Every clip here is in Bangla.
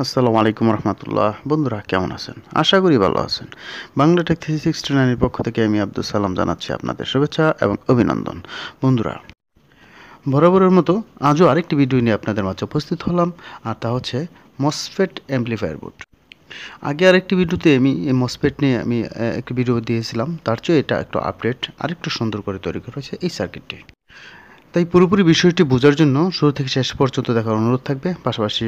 আসসালামু আলাইকুম রহমতুল্লাহ। বন্ধুরা কেমন আছেন? আশা করি ভালো আছেন। বাংলা টেক 369 এর পক্ষ থেকে আমি আব্দুল সালাম জানাচ্ছি আপনাদের শুভেচ্ছা এবং অভিনন্দন। বন্ধুরা, বরাবরের মতো আজও আরেকটি ভিডিও নিয়ে আপনাদের মাঝে উপস্থিত হলাম, আর তা হচ্ছে মসফেট অ্যাম্পলিফায়ার বোর্ড। আগে আরেকটি ভিডিওতে আমি এই মসফেট নিয়ে একটি ভিডিও দিয়েছিলাম, তার চেয়ে এটা একটু আপডেট আর একটু সুন্দর করে তৈরি করা হয়েছে এই সার্কিটটি। তাই পুরোপুরি বিষয়টি বোঝার জন্য শুরু থেকে শেষ পর্যন্ত দেখার অনুরোধ থাকবে। পাশাপাশি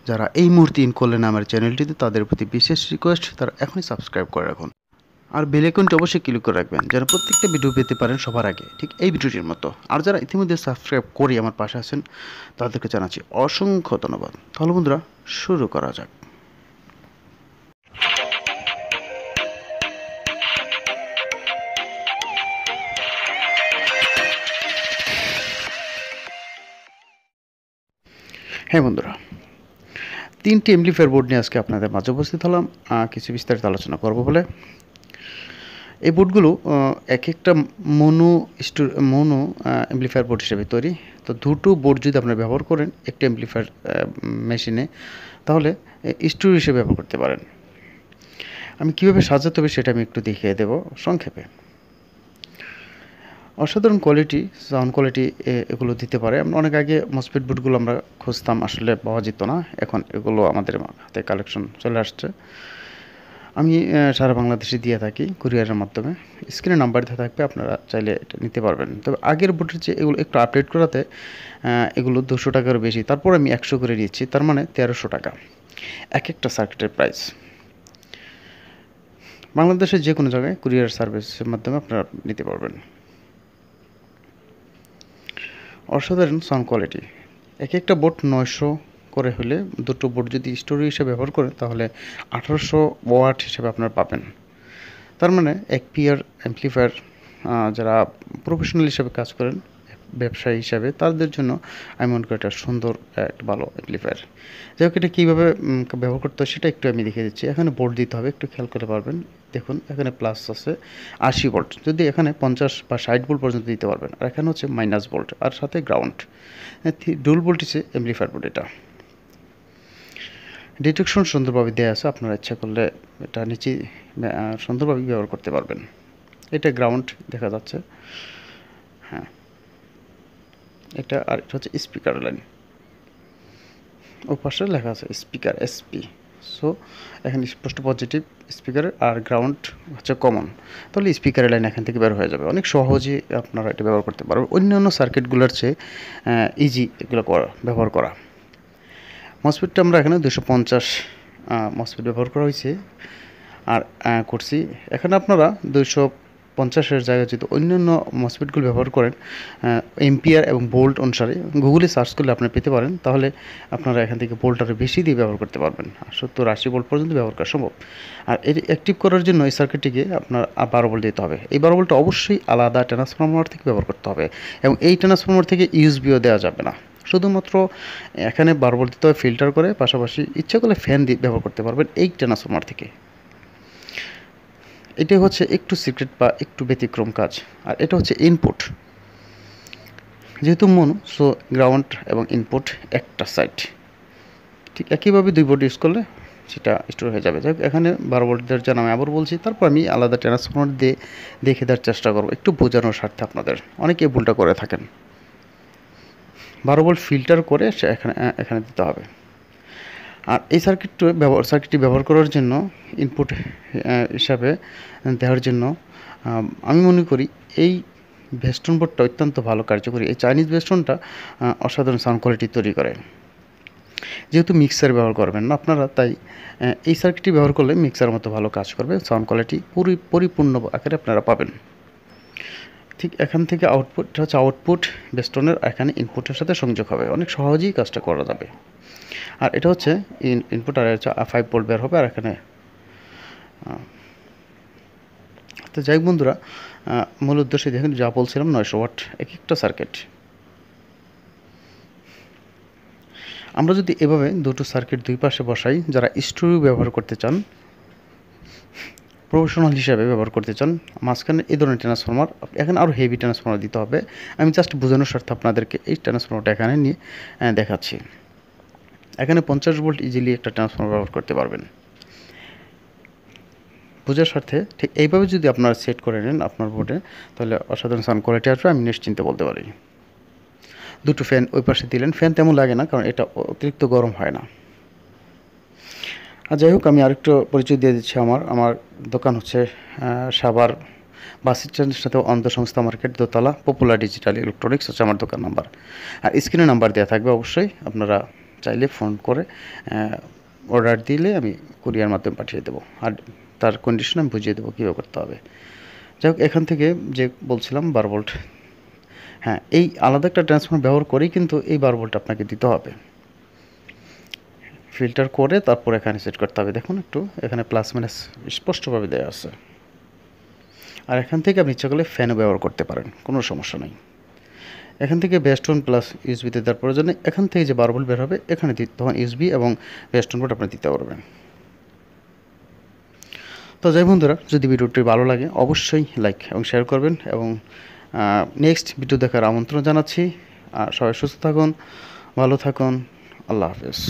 যারা এই মুহূর্তে ইন করলেন আমার চ্যানেলটিতে, তাদের প্রতি বিশেষ রিকোয়েস্ট তারা এখনই সাবস্ক্রাইব করে রাখুন, আর বেল আইকনটি অবশ্যই ক্লিক করে রাখবেন যেন প্রত্যেকটা ভিডিও পেতে পারেন সবার আগে, ঠিক এই ভিডিওটির মতো। আর যারা ইতিমধ্যে সাবস্ক্রাইব করে আমার পাশে আছেন তাদেরকে জানাচ্ছি অসংখ্য ধন্যবাদ। তাহলে বন্ধুরা, শুরু করা যাক। হ্যাঁ বন্ধুরা, তিনটি অ্যাম্পলিফায়ার বোর্ড নিয়ে আজকে আপনাদের মাঝে উপস্থিত হলাম কিছু বিস্তারিত আলোচনা করব বলে। এই বোর্ডগুলো এক একটা মোনো অ্যাম্পলিফায়ার বোর্ড হিসেবে তৈরি। তো দুটো বোর্ড যদি আপনারা ব্যবহার করেন একটা অ্যাম্পলিফায়ার মেশিনে, তাহলে স্টুডিও হিসেবে ব্যবহার করতে পারেন। আমি কীভাবে সাজাতে হবে সেটা আমি একটু দেখিয়ে দেব সংক্ষেপে। অসাধারণ কোয়ালিটি, সাউন্ড কোয়ালিটি এগুলো দিতে পারে। আমরা অনেক আগে মসফেট বোর্ডগুলো আমরা খুঁজতাম, আসলে পাওয়া যেত না। এখন এগুলো আমাদের হাতে কালেকশন চলে আসছে। আমি সারা বাংলাদেশে দিয়ে থাকি কুরিয়ারের মাধ্যমে। স্ক্রিনে নাম্বার দেওয়া থাকবে, আপনারা চাইলে এটা নিতে পারবেন। তবে আগের বোর্ডের যে এগুলো একটু আপডেট করাতে এগুলো 200 টাকার বেশি, তারপর আমি 100 করে নিচ্ছি, তার মানে 1300 টাকা এক একটা সার্কিটের প্রাইস। বাংলাদেশের যে কোনো জায়গায় কুরিয়ার সার্ভিসের মাধ্যমে আপনারা নিতে পারবেন। অসাধারণ সাউন্ড কোয়ালিটি। এক একটা বোর্ড 900 করে হলে দুটো বোর্ড যদি স্টোরি হিসেবে ব্যবহার করেন তাহলে 1800 ওয়াট হিসেবে আপনারা পাবেন। তার মানে এক পিয়ার অ্যাম্পলিফায়ার যারা প্রফেশনাল হিসেবে কাজ করেন, ব্যবসায়ী হিসাবে, তাদের জন্য আমি মনে করি এটা সুন্দর একটা ভালো অ্যাম্পলিফায়ার। যাই হোক, এটা কীভাবে ব্যবহার করতে হয় সেটা একটু আমি দেখিয়ে দিচ্ছি। এখানে ভোল্ট দিতে হবে, একটু খেয়াল করে পারবেন। দেখুন এখানে প্লাস আছে 80 ভোল্ট, যদি এখানে 50 বা 60 ভোল্ট পর্যন্ত দিতে পারবেন। আর এখানে হচ্ছে মাইনাস ভোল্ট, আর সাথে গ্রাউন্ড। ডুল ভোল্টেজে অ্যাম্পলিফায়ার বোর্ড এটা। ডিটেকশন সুন্দরভাবে দেওয়া আছে, আপনারা ইচ্ছা করলে এটা নিচে সুন্দরভাবে ব্যবহার করতে পারবেন। এটা গ্রাউন্ড দেখা যাচ্ছে, হ্যাঁ এটা। আর এটা হচ্ছে স্পিকার লাইন, ও পাশে লেখা আছে স্পিকার এসপি। সো এখানে স্পষ্ট পজিটিভ স্পিকারের, আর গ্রাউন্ড হচ্ছে কমন। তাহলে স্পিকারের লাইন এখান থেকে বের হয়ে যাবে, অনেক সহজে আপনারা এটা ব্যবহার করতে পারবেন। অন্যান্য সার্কিটগুলোর চেয়ে ইজি এগুলো ব্যবহার করা। মসফেটটা আমরা এখানে 250 মসফেট ব্যবহার করা হয়েছে আর করছি। এখানে আপনারা 250-এর জায়গায় যদি অন্যান্য মসফেটগুলো ব্যবহার করেন এম্পিয়ার এবং ভোল্ট অনুসারে গুগলে সার্চ করলে আপনারা পেতে পারেন, তাহলে আপনারা এখান থেকে ভোল্ট আরও বেশি দিয়ে ব্যবহার করতে পারবেন। 70-80 ভোল্ট পর্যন্ত ব্যবহার করা সম্ভব। আর এটি অ্যাক্টিভ করার জন্য এই সার্কিটটিকে আপনার 12 ভোল্ট দিতে হবে। এই 12 ভোল্টটা অবশ্যই আলাদা ট্রান্সফরমার থেকে ব্যবহার করতে হবে, এবং এই ট্রান্সফরমার থেকে ইউএসবিও দেওয়া যাবে না। শুধুমাত্র এখানে 12 ভোল্ট দিতে হবে ফিল্টার করে, পাশাপাশি ইচ্ছা করলে ফ্যান দিয়ে ব্যবহার করতে পারবেন এই ট্রান্সফরমার থেকে। এটা হচ্ছে একটু সিক্রেট বা একটু ব্যতিক্রম কাজ। আর এটা হচ্ছে ইনপুট, যেহেতু মোনো, সো গ্রাউন্ড এবং ইনপুট একটা সাইড। ঠিক একইভাবে দুই বোর্ড ইউজ করলে সেটা স্টোর হয়ে যাবে। যাই হোক, এখানে 12 ভোল্ট দেওয়ার জন্য আমি আবার বলছি, তারপর আমি আলাদা ট্রান্সফরমার দিয়ে দেখে দেওয়ার চেষ্টা করবো, একটু বোঝানোর স্বার্থে আপনাদের। অনেকে ভুলটা করে থাকেন। 12 ভোল্ট ফিল্টার করে সে এখানে দিতে হবে। আর এই সার্কিটটি ব্যবহার করার জন্য ইনপুট হিসাবে দেওয়ার জন্য আমি মনে করি এই ভেস্টন বোর্ডটা অত্যন্ত ভালো কার্যকরী। এই চাইনিজ ভেস্টনটা অসাধারণ সাউন্ড কোয়ালিটি তৈরি করে। যেহেতু মিক্সার ব্যবহার করবেন না আপনারা, তাই এই সার্কিটটি ব্যবহার করলে মিক্সার মতো ভালো কাজ করবে। সাউন্ড কোয়ালিটি পরিপূর্ণ আকারে আপনারা পাবেন। ঠিক এখান থেকে আউটপুট ভেস্টনের এখানে ইনপুটের সাথে সংযোগ হবে, অনেক সহজেই কাজটা করা যাবে। আর এটা হচ্ছে ইনপুট, আর হচ্ছে 5 ভোল্ট বের হবে। আর এখানে তো যাই বন্ধুরা, মূল উদ্দেশ্যে দেখুন যা বলছিলাম 900 ওয়াট এক একটা সার্কিট। আমরা যদি এভাবে দুটো সার্কিট দুই পাশে বসাই, যারা স্টুডিও ব্যবহার করতে চান, প্রফেশনাল হিসাবে ব্যবহার করতে চান, মাঝখানে এই ধরনের ট্রান্সফরমার, এখানে আরও হেভি ট্রান্সফরমার দিতে হবে। আমি জাস্ট বোঝানোর স্বার্থে আপনাদেরকে এই ট্রান্সফরমারটা এখানে নিয়ে দেখাচ্ছি। এখানে 50 ভোল্ট ইজিলি একটা ট্রান্সফরমার ব্যবহার করতে পারবেন। বোঝার স্বার্থে ঠিক এইভাবে যদি আপনারা সেট করে নেন আপনার বোর্ডে, তাহলে অসাধারণ সাউন্ড কোয়ালিটি আসবে, আমি নিশ্চিন্তে বলতে পারি। দুটো ফ্যান ওই পাশে দিলেন, ফ্যান তেমন লাগে না কারণ এটা অতিরিক্ত গরম হয় না। আর যাই হোক, আমি আরেকটু পরিচয় দিয়ে দিচ্ছি। আমার দোকান হচ্ছে সাভার বাস স্ট্যান্ডের সাথে অন্ধ সংস্থা মার্কেট, দোতলা, পপুলার ডিজিটাল ইলেকট্রনিক্স হচ্ছে আমার দোকান নাম্বার। আর স্ক্রিনে নাম্বার দেওয়া থাকবে, অবশ্যই আপনারা চাইলে ফোন করে অর্ডার দিলে আমি কুরিয়ার মাধ্যমে পাঠিয়ে দেবো, আর তার কন্ডিশন আমি বুঝিয়ে দেবো কীভাবে করতে হবে। যাই হোক, এখান থেকে যে বলছিলাম 12 ভোল্ট, হ্যাঁ, এই আলাদা একটা ট্রান্সফর্মার ব্যবহার করেই কিন্তু এই 12 ভোল্ট আপনাকে দিতে হবে। ফিল্টার করে তারপর এখানে সেট করতে হবে। দেখুন একটু এখানে প্লাস মাইনাস স্পষ্টভাবে দেওয়া আছে। আর এখান থেকে আপনি ইচ্ছা করলে ফ্যানও ব্যবহার করতে পারেন, কোনো সমস্যা নেই। এখান থেকে বেস্টন প্লাস ইউএসবিতে দেওয়ার প্রয়োজন নেই। এখান থেকে যে 12 ভোল্ট বের হবে এখানে তখন ইউএসবি এবং বেস্টন পোর্ট আপনি দিতে পারবেন। তো যাই বন্ধুরা, যদি ভিডিওটি ভালো লাগে অবশ্যই লাইক এবং শেয়ার করবেন, এবং নেক্সট ভিডিও দেখার আমন্ত্রণ জানাচ্ছি। আর সবাই সুস্থ থাকুন, ভালো থাকুন, আল্লাহ হাফেজ।